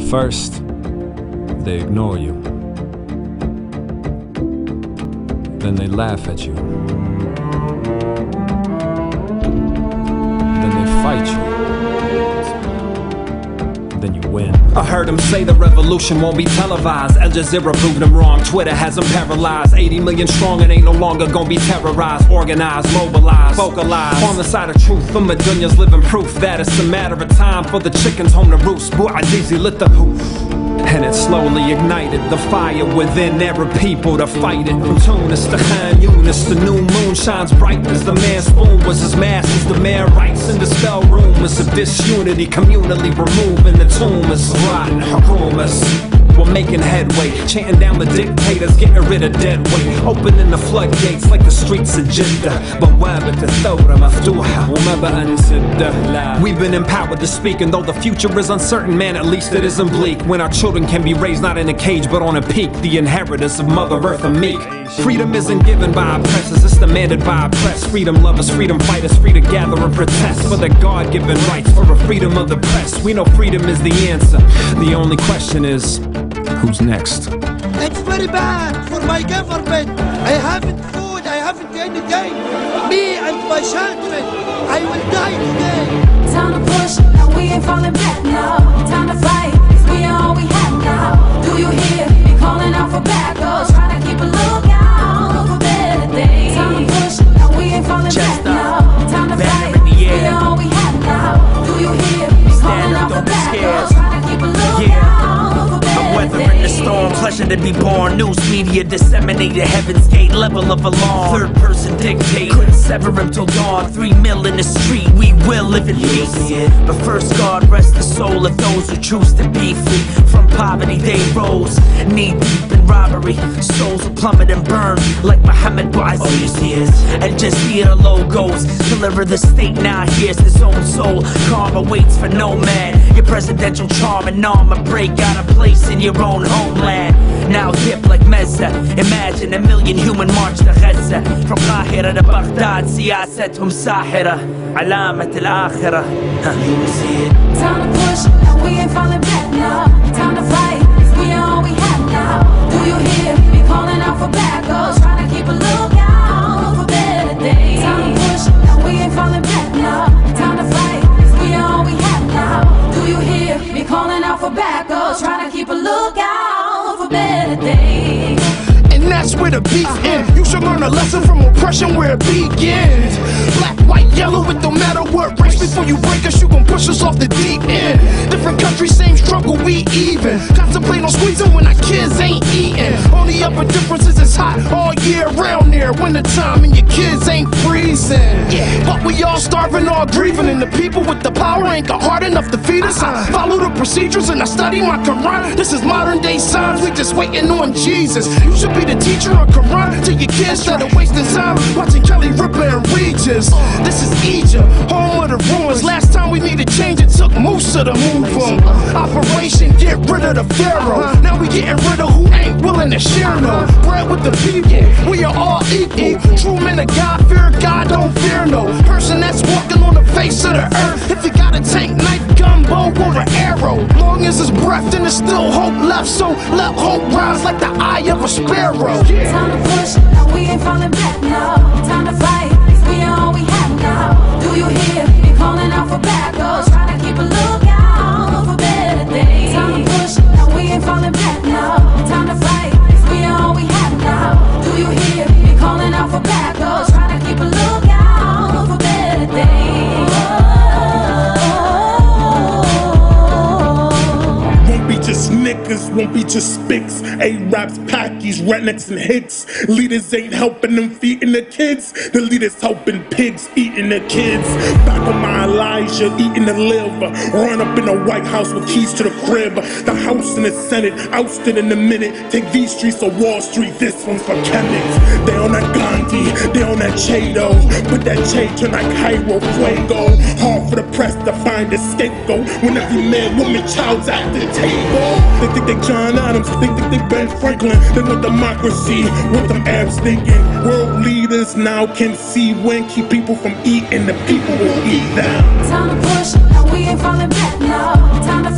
First, they ignore you. Then they laugh at you. Then they fight you. Then you win. I heard him say the revolution won't be televised. Al Jazeera proved him wrong. Twitter has him paralyzed. 80 million strong and ain't no longer gonna be terrorized. Organized, mobilized, vocalized. On the side of truth, the Medunya's living proof that it's a matter of time for the chickens home to roost. Bouazizi lit the hoof. And it slowly ignited the fire within Arab people to fight it. From Tunis to Khan Yunis, the new moon shines bright as the man's spoon was as mass as the man writes in the spell rumors of disunity, communally removing the tumors. Rotten hukumas, we're making headway, chanting down the dictators, getting rid of dead weight, opening the floodgates like the streets of Jeddah. We've been empowered to speak, and though the future is uncertain, man, at least it isn't bleak. When our children can be raised not in a cage but on a peak, the inheritors of Mother Earth are meek. Freedom isn't given by oppressors, it's demanded by oppressed. Freedom lovers, freedom fighters, free to gather and protest for the God-given rights, for the freedom of the press. We know freedom is the answer. The only question is, who's next? It's very bad for my government. I haven't food, I haven't anything. Me and my children, I will die today. Time to push, and we ain't falling back now. Time to fight, 'cause we are all we have now. Do you hear me calling out for backup? Trying to keep a lookout for better days. Time to push, and we ain't falling back now. Time to fight, we are all we have now. Do you hear me calling out for backup? Trying to keep a lookout for better days. Weathering the storm, pleasure to be born. News media disseminated heaven's gate level of alarm. Third person dictate, couldn't sever him till dawn. 3 mil in the street, we will live in peace. But first, God rest the soul of those who choose to be free. From poverty they rose, knee deep in robbery. Souls will plummet and burn like Muhammad Bouazizi. And just hear the logos, deliver the state now hears his own soul. Karma waits for no man. Your presidential charm and armor break out of place in your own homeland. Now dip like Mezza. Imagine a million human march to Gaza. From Qahira to Baghdad, سياستهم ساحرة علامة الآخرة. You will see it. Time to push, and we ain't falling back now. Time to fight, 'cause we are all we have now. Do you hear me calling out for backup? Trying to keep a lookout for better days. Time to push, and we ain't falling back now. Time to fight, 'cause we are all we have now. Do you hear me calling out for backup? Trying to keep a lookout for better days. And that's where the beef ends. You should learn a lesson from oppression where it begins. Black, white, yellow, it don't matter what race. Before you break us, you gon' push us off the deep end. Different countries, same struggle, we even. Contemplate on squeezing when our kids ain't eating. Only other difference is it's hot all year round there. Winter time and your kids ain't freezing. But we all starving, all grieving. And the people with the power ain't got hard enough to feed us. I follow the procedures and I study my Quran. This is modern day science, we just waiting on Jesus. You should be the teacher of Quran to your kids that are wasting time watching Kelly Ripa and Regis. This is Egypt, home of the ruins. Last time we needed change, it took Musa to move them. Operation get rid of the pharaoh. Now we getting rid of who ain't willing to share no bread with the people. We are all equal. True men of God fear God, don't fear no person that's walking on the face of the earth. If you got a tank, knife, gun, bow, or an arrow, long as it's breath, then there's still hope left. So let hope rise like the eye of a sparrow. Time to push, and we ain't falling back now. Time to fight, 'cause we are all we have now. Do you hear me calling out for backup? Trying to keep a lookout for better days. Time to push, and we ain't falling back now. Time to fight, 'cause we are all we have now. Do you hear me calling out for backup? Trying to keep a lookout for better days. Won't be just niggas, won't be just spics. A-raps, packies, rednecks, and hicks. Leaders ain't helping them feeding the kids. The leaders helping pigs eating the kids. Back on my Elijah, eating the liver. Run up in the White House with keys to the crib. The House and the Senate ousted in a minute. Take these streets to Wall Street, this one's for chemics. They on that Gandhi, they on that Cheeto. Put that Che to like Cairo Fuego. Hard for the press to find a scapegoat when every man, woman, child's at the table. They think they John Adams, they think they Ben Franklin. They want democracy, what them Arabs thinking. World leaders now can see when keep people from eating, the people will eat them. Time to push, and we ain't falling back now. Time to